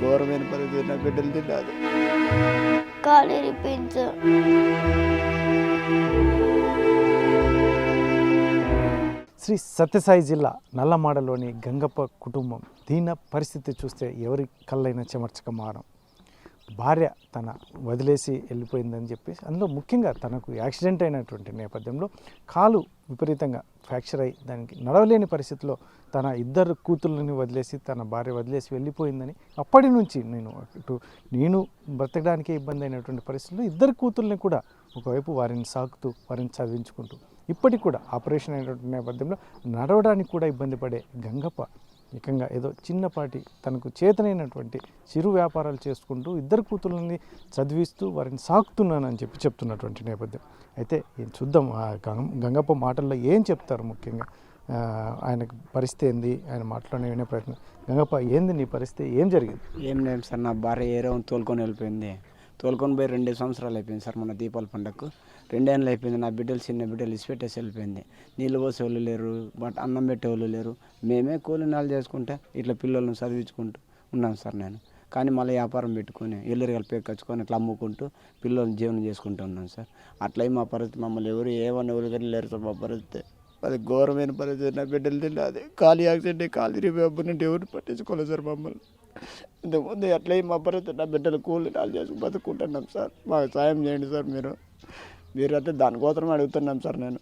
ఘోరమైన పరిస్థితి. నా బిడ్డలు తిన్నాది కాలు ఇరిపోయింది సార్. శ్రీ సత్యసాయి జిల్లా నల్లమాడలోని గంగప్ప కుటుంబం దీన పరిస్థితి చూస్తే ఎవరి కళ్ళైనా చెమర్చక మారం. భార్య తన వదిలేసి వెళ్ళిపోయిందని చెప్పేసి, అందులో ముఖ్యంగా తనకు యాక్సిడెంట్ అయినటువంటి నేపథ్యంలో కాలు విపరీతంగా ఫ్రాక్చర్ అయ్యి దానికి నడవలేని పరిస్థితిలో తన ఇద్దరు కూతుళ్ళని వదిలేసి తన భార్య వదిలేసి వెళ్ళిపోయిందని అప్పటి నుంచి నేను బ్రతకడానికే ఇబ్బంది అయినటువంటి పరిస్థితుల్లో ఇద్దరు కూతుళ్ళని కూడా ఒకవైపు వారిని సాకుతూ వారిని చదివించుకుంటూ ఇప్పటికి కూడా ఆపరేషన్ అయినటువంటి నేపథ్యంలో నడవడానికి కూడా ఇబ్బంది పడే గంగప్ప ఏకంగా ఏదో చిన్నపాటి తనకు చేతనైనటువంటి చిరు వ్యాపారాలు చేసుకుంటూ ఇద్దరు కూతుళ్ళని చదివిస్తూ వారిని సాకుతున్నానని చెప్తున్నటువంటి నేపథ్యం. అయితే చూద్దాం ఆ గంగప్ప మాటల్లో ఏం చెప్తారు. ముఖ్యంగా ఆయనకు పరిస్థితి ఏంది, ఆయన మాటలోనే వినే ప్రయత్నం. గంగప్ప, ఏంది నీ పరిస్థితి, ఏం జరిగింది? ఏం లేదు సార్, నా భార్య ఏరో తోలుకొని వెళ్ళిపోయింది. తోలుకొని పోయి 2 సంవత్సరాలు అయిపోయింది సార్. మన దీపావళి పండగకు 2 ఏళ్ళు అయిపోయింది. నా బిడ్డలు చిన్న బిడ్డలు ఇసిపెట్టేసి వెళ్ళిపోయింది. నీళ్ళు పోసే వాళ్ళు లేరు, బట్ అన్నం పెట్టే వాళ్ళు లేరు. మేమే కూలినాలు చేసుకుంటే ఇట్లా పిల్లలను చదివించుకుంటూ ఉన్నాను సార్ నేను. కానీ మళ్ళీ వ్యాపారం పెట్టుకొని ఎల్లరిగలు పేకచ్చుకొని అట్లా అమ్ముకుంటూ పిల్లల్ని జీవనం చేసుకుంటూ ఉన్నాను సార్. అట్లా మా పరిస్థితి, మమ్మల్ని ఎవరు ఏమన్నా ఎవరు కానీ లేరు సార్. మా పరిస్థితి అది ఘోరమైన పరిస్థితి. నా బిడ్డలు తిన్నది ఖాళీ యాక్సిడెంట్ ఖాళీ రిపోయినట్టు ఎవరు పట్టించుకోలేదు సార్ మమ్మల్ని. ఇంతకుముందు అట్లా మా పరిస్థితి, నా బిడ్డలు కూలినాలు చేసుకుని బతుకుంటున్నాం సార్. మాకు సాయం చేయండి సార్. మీరు అయితే దానికోసం అడుగుతున్నాం సార్. నేను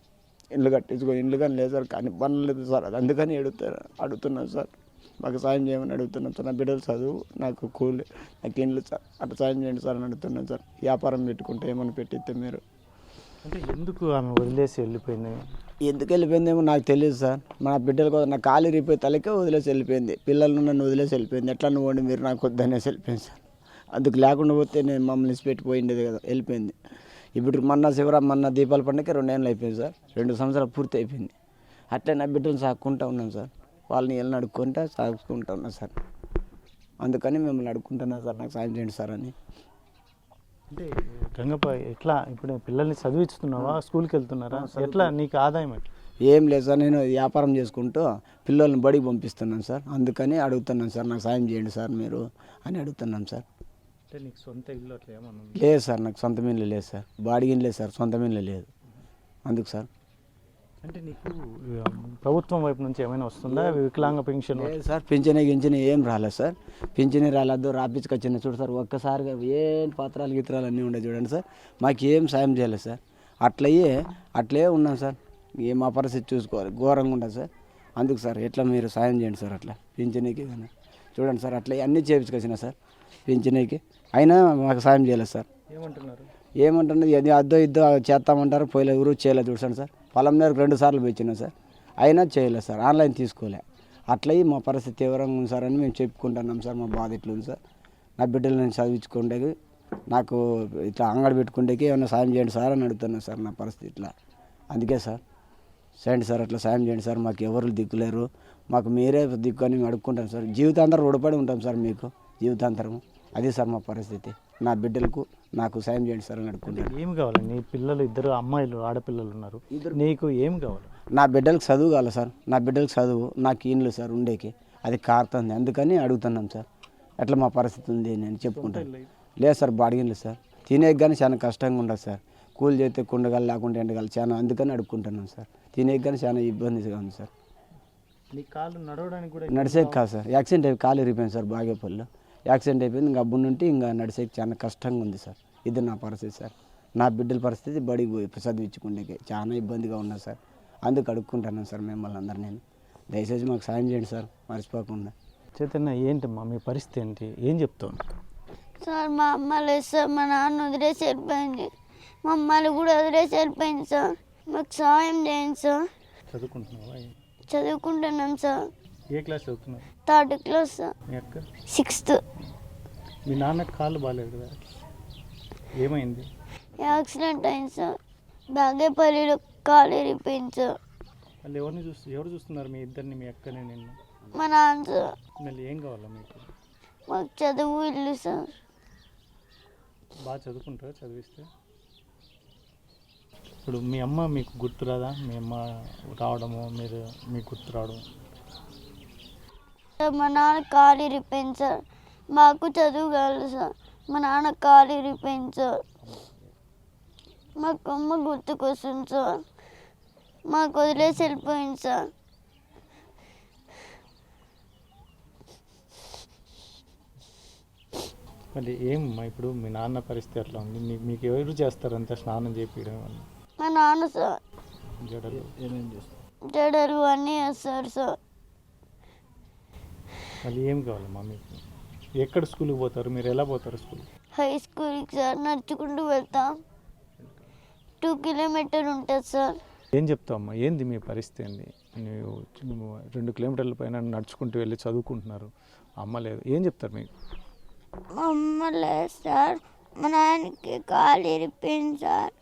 ఇల్లు కట్టించుకో, ఇల్లు కానీ లేదు సార్, కానీ పనులు లేదు సార్. అందుకని అడుగుతున్నాను సార్. మాకు సాయం చేయమని అడుగుతున్నాం సార్. నా బిడ్డలు చదువు, నాకు కూలి, నాకు ఇండ్లు సార్. అట్లా సాయం చేయండి సార్ అని అడుగుతున్నాను సార్. వ్యాపారం పెట్టుకుంటే ఏమైనా పెట్టిస్తే మీరు. అంటే ఎందుకు ఆమె వదిలేసి వెళ్ళిపోయింది? ఎందుకు వెళ్ళిపోయిందేమో నాకు తెలియదు సార్. నా బిడ్డల కోసం నా కాలు ఇరిపోయి తలకే వదిలేసి వెళ్ళిపోయింది. పిల్లలను నన్ను వదిలేసి వెళ్ళిపోయింది. ఎట్లా నువ్వు మీరు నాకు వద్దనేసి వెళ్ళిపోయింది సార్. అందుకు లేకుండా పోతే నేను మమ్మల్ని ఇసిపెట్టిపోయిండేది కదా, వెళ్ళిపోయింది. ఇప్పుడు మొన్న దీపావళి పండుగకి 2 ఏళ్ళు అయిపోయింది సార్. 2 సంవత్సరాలు పూర్తి అయిపోయింది. అట్లా నా బిడ్డలు సాక్కుంటూ ఉన్నాను సార్. వాళ్ళని వెళ్ళి అడుక్కుంటా సాగుకుంటూ ఉన్నాను సార్. అందుకని మిమ్మల్ని అడుక్కుంటున్నాను సార్, నాకు సాయం చేయండి సార్ అని. అంటే గంగప్ప, ఎట్లా ఇప్పుడు పిల్లల్ని చదివిస్తున్నావా, స్కూల్కి వెళ్తున్నారా, ఎట్లా నీకు ఆదాయం ఎట్లా? ఏం లేదు సార్, నేను వ్యాపారం చేసుకుంటూ పిల్లల్ని బడికి పంపిస్తున్నాను సార్. అందుకని అడుగుతున్నాను సార్, నాకు సాయం చేయండి సార్ మీరు అని అడుగుతున్నాను సార్. అంటే నీకు సొంత ఇల్లు అట్లా ఏమన్నా? లేదు సార్, నాకు సొంత ఇల్లు లేదు సార్. బాడిగ ఇల్లు లేదు సార్, సొంత ఇల్లు లేదు. అందుకు సార్. అంటే నీకు ప్రభుత్వం వైపు నుంచి ఏమైనా వస్తుందా, వికలాంగ పెన్షన్? లేదు సార్, పింఛన్ ఏం రాలేదు సార్. పింఛన్ రాలేదు, రాపించుకొచ్చిన చూడు సార్. ఒక్కసారిగా ఏం పత్రాలు గిత్రాలు అన్నీ ఉండే చూడండి సార్. మాకు ఏం సాయం చేయలేదు సార్. అట్లే ఉన్నాం సార్. ఏ మా పరిస్థితి చూసుకోవాలి, ఘోరంగా ఉండదు సార్. అందుకు సార్ ఎట్లా మీరు సాయం చేయండి సార్. అట్లా పింఛన్కి కానీ చూడండి సార్. అట్లా అన్నీ చేయించుకొచ్చిన సార్ పింఛన్కి, అయినా మాకు సాయం చేయలేదు సార్. ఏమంటున్నది అది అద్దో ఇద్దో చేస్తామంటారు. పోయలే ఊరు చేయలేదు చూడండి సార్. పొలం నేరకు 2 సార్లు పోయినా సార్, అయినా చేయలేదు సార్. ఆన్లైన్ తీసుకోలే. అట్లా మా పరిస్థితి తీవ్రంగా ఉంది సార్ అని మేము చెప్పుకుంటున్నాం సార్. మా బాధ ఇట్లా ఉంది సార్. నా బిడ్డలు నేను చదివించుకుంటే, నాకు ఇట్లా అంగడి పెట్టుకుంటేకి ఏమైనా సాయం చేయండి సార్ అని అడుగుతున్నాను సార్. నా పరిస్థితి ఇట్లా. అందుకే సార్ చేయండి సార్, అట్లా సాయం చేయండి సార్. మాకు ఎవరు దిక్కులేరు, మాకు మీరే దిక్కు అని మేము అడుక్కుంటాం సార్. జీవితాంతరం రుణపడి ఉంటాం సార్ మీకు, జీవితాంతరం. అదే సార్ మా పరిస్థితి. నా బిడ్డలకు నాకు సాయం చేయండి సార్ అని అడుక్కుంటాను. ఏం కావాలి? నీ పిల్లలు 2 అమ్మాయిలు, ఆడపిల్లలు ఉన్నారు, నీకు ఏం కావాలి? నా బిడ్డలకు చదువు కావాలి సార్. నా బిడ్డలకు చదువు, నాకు ఇండ్లు సార్ ఉండేకి, అది కారుతుంది. అందుకని అడుగుతున్నాం సార్. ఎట్లా మా పరిస్థితి ఉంది నేను చెప్పుకుంటాను. లేదు సార్, బాడిగిన్లు సార్. తినేకి కానీ చాలా కష్టంగా ఉండదు సార్. కూలి చేస్తే కుండగాలు లేకుండా ఎండగాలి చాలా. అందుకని అడుక్కుంటున్నాం సార్. తినేకి కానీ చాలా ఇబ్బందిగా ఉంది సార్. నీ కాళ్ళు నడవడానికి కూడా నడిచేకి కాదు సార్. యాక్సిడెంట్ అయిపోయి కాలు ఇరిగిపోయింది సార్. బాగేపల్లిలో యాక్సిడెంట్ అయిపోయింది. ఇంకా అబ్బు నుండి ఇంకా నడిచేకి చాలా కష్టంగా ఉంది సార్. ఇది నా పరిస్థితి సార్. నా బిడ్డల పరిస్థితి బడికి పోయి చదివించుకుంటే చాలా ఇబ్బందిగా ఉన్నది సార్. అందుకు అడుక్కుంటున్నాను సార్ మిమ్మల్ని అందరు. నేను దయచేసి మాకు సాయం చేయండి సార్, మర్చిపోకుండా. చైతన్య, ఏంటమ్మా మీ పరిస్థితి ఏంటి, ఏం చెప్తావు? సార్ మా అమ్మ లేదు సార్, మా నాన్న వదిలేసి వెళ్ళిపోయింది, మా అమ్మలు కూడా వదిలేసి వెళ్ళిపోయింది సార్. మాకు సాయం చేయండి సార్. చదువుకుంటున్నావా? చదువుకుంటున్నాం సార్. ఏ క్లాస్ చదువుతున్నావు? 3rd class sir. మీ అక్క? 6th. మీ నాన్నకి కాళ్ళు బాగాలేదు కదా, ఏమైంది? యాక్సిడెంట్ అయింది సార్. బాగేపల్లిలో కాలు ఇరిగిపోయింది సార్. వాళ్ళు ఎవరు చూస్తున్నారు మీ ఇద్దరిని, మీ అక్కని, నిన్ను? మా నాన్న సార్. మళ్ళీ ఏం కావాలా మీకు? మాకు చదువు, ఇల్లు సార్. బాగా చదువుకుంటారా చదివిస్తే? ఇప్పుడు మీ అమ్మ మీకు గుర్తురాదా? మీ అమ్మ రావడము, మీరు మీకు గుర్తు రావడం? సార్ మా నాన్న కాలు ఇరిగిపోయింది సార్. మాకు చదువు కాదు సార్. మా నాన్న కాలు ఇరిపోయింది సార్. మాకు అమ్మ గుర్తుకొస్తుంది సార్. మాకు వదిలేసి వెళ్ళిపోయింది సార్. మళ్ళీ ఏమమ్మా ఇప్పుడు మీ నాన్న పరిస్థితి ఎట్లా ఉంది? మీకు ఎవరు చేస్తారు అంత స్నానం చేపించడం వల్ల? మా నాన్న సార్ జడలు ఏమేం చేస్తారు? జడలు అన్నీ వేస్తారు సార్. మళ్ళీ ఏం కావాలమ్మా మీకు? ఎక్కడ స్కూల్కి పోతారు? మీరు ఎలా పోతారు స్కూల్? హై స్కూల్కి సార్ నడుచుకుంటూ వెళ్తాం. 2 కిలోమీటర్ ఉంటుంది సార్. ఏం చెప్తావమ్మా? ఏంది మీ పరిస్థితి? ఏంది? నువ్వు 2 కిలోమీటర్ల పైన నడుచుకుంటూ వెళ్ళి చదువుకుంటున్నారు, అమ్మ లేదు, ఏం చెప్తారు మీకు? మా అమ్మ లేదు సార్. మా నాన్నకి కాలు ఇరిపోయింది సార్.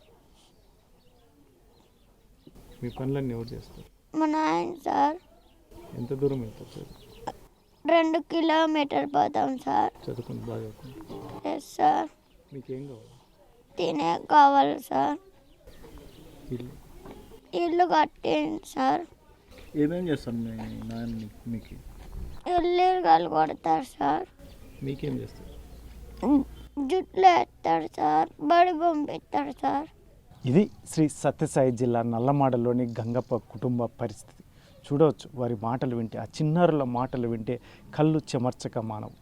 మీ పనులన్నీ ఎవరు చేస్తారు? మా నాయన సార్. ఎంత దూరం వెళ్తారు సార్? 2 కిలోమీటర్ పోతాం సార్. చదువుకుంటూ బాగా చదువుకుంటారు. Yes sir. మీకేం కావాలి? తినే కావాలి సార్. ఇల్లు ఇల్లు కట్టేయండి సార్. ఏమేం చేస్తాను మీ నాన్న మీకు? ఎల్లిరగాలు కొడతారు సార్. మీకేం చేస్తారు? జుట్లు వేస్తాడు సార్. బడి పంపిస్తాడు సార్. ఇది శ్రీ సత్యసాయి జిల్లా నల్లమాడలోని గంగప్ప కుటుంబ పరిస్థితి. చూడవచ్చు వారి మాటలు వింటే, ఆ చిన్నారుల మాటలు వింటే కళ్ళు చెమర్చక మానవు.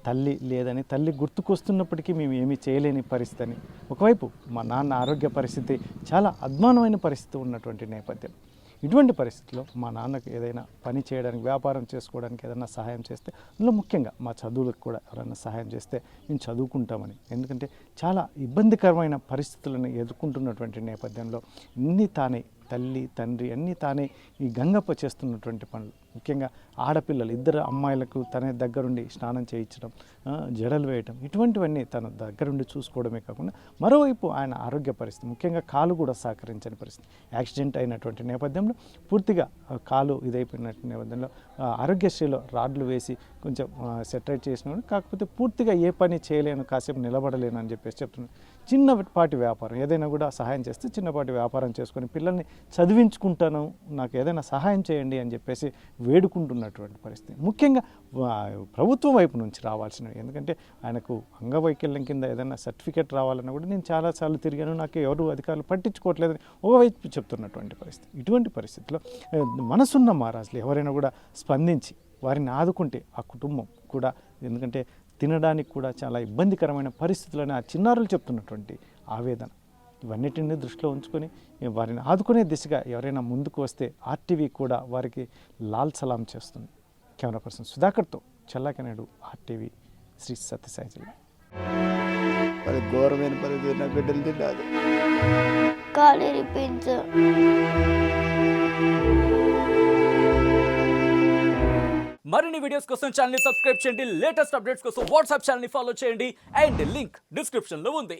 తల్లి లేదని, తల్లి గుర్తుకొస్తున్నప్పటికీ మేము ఏమీ చేయలేని పరిస్థితి అని. ఒకవైపు మా నాన్న ఆరోగ్య పరిస్థితి చాలా అధ్వానమైన పరిస్థితి ఉన్నటువంటి నేపథ్యం. ఇటువంటి పరిస్థితుల్లో మా నాన్నకు ఏదైనా పని చేయడానికి, వ్యాపారం చేసుకోవడానికి ఏదైనా సహాయం చేస్తే, అందులో ముఖ్యంగా మా చదువులకు కూడా ఎవరైనా సహాయం చేస్తే మేము చదువుకుంటామని. ఎందుకంటే చాలా ఇబ్బందికరమైన పరిస్థితులను ఎదుర్కొంటున్నటువంటి నేపథ్యంలో ఇన్ని తానే, తల్లి తండ్రి అన్నీ తానే ఈ గంగప్ప చేస్తున్నటువంటి పనులు. ముఖ్యంగా ఆడపిల్లలు 2 అమ్మాయిలకు తన దగ్గరుండి స్నానం చేయించడం, జడలు వేయటం, ఇటువంటివన్నీ తన దగ్గరుండి చూసుకోవడమే కాకుండా మరోవైపు ఆయన ఆరోగ్య పరిస్థితి, ముఖ్యంగా కాలు కూడా సహకరించని పరిస్థితి. యాక్సిడెంట్ అయినటువంటి నేపథ్యంలో పూర్తిగా కాలు ఇదైపోయినటువంటి నేపథ్యంలో ఆరోగ్యశ్రీలో రాడ్లు వేసి కొంచెం సెటరేట్ చేసినాడు. కాకపోతే పూర్తిగా ఏ పని చేయలేను, కాసేపు నిలబడలేను అని చెప్పేసి చెప్తున్నాను. చిన్నపాటి వ్యాపారం ఏదైనా కూడా సహాయం చేస్తే చిన్నపాటి వ్యాపారం చేసుకొని పిల్లల్ని చదివించుకుంటాను, నాకు ఏదైనా సహాయం చేయండి అని చెప్పేసి వేడుకుంటున్నటువంటి పరిస్థితి. ముఖ్యంగా ప్రభుత్వం వైపు నుంచి రావాల్సినవి. ఎందుకంటే ఆయనకు అంగవైకల్యం కింద ఏదైనా సర్టిఫికేట్ రావాలన్నా కూడా నేను చాలాసార్లు తిరిగాను, నాకు ఎవరు అధికారులు పట్టించుకోవట్లేదని ఒకవైపు చెప్తున్నటువంటి పరిస్థితి. ఇటువంటి పరిస్థితిలో మనసున్న మహారాజులు ఎవరైనా కూడా స్పందించి వారిని ఆదుకుంటే ఆ కుటుంబం కూడా, ఎందుకంటే తినడానికి కూడా చాలా ఇబ్బందికరమైన పరిస్థితులని ఆ చిన్నారులు చెప్తున్నటువంటి ఆవేదన, ఇవన్నిటిని దృష్టిలో ఉంచుకొని వారిని ఆదుకునే దిశగా ఎవరైనా ముందుకు వస్తే ఆర్టీవీ కూడా వారికి లాల్ సలాం చేస్తుంది. కెమెరా పర్సన్ సుధాకర్తో చల్లాకనాయుడు, ఆర్టీవీ, శ్రీ సత్యసాయి జిల్లా. మరి ఘోరమైన పరిస్థితి, నా బిడ్డలు తిన్నాడు. కాలు ఇరిపోయింది సార్. మరిన్ని వీడియోస్ కోసం ఛానల్ ని సబ్స్క్రైబ్ చేయండి. లేటెస్ట్ అప్డేట్స్ కోసం వాట్సాప్ ఛానల్ ని ఫాలో చేయండి. అండ్ లింక్ డిస్క్రిప్షన్ లో ఉంది.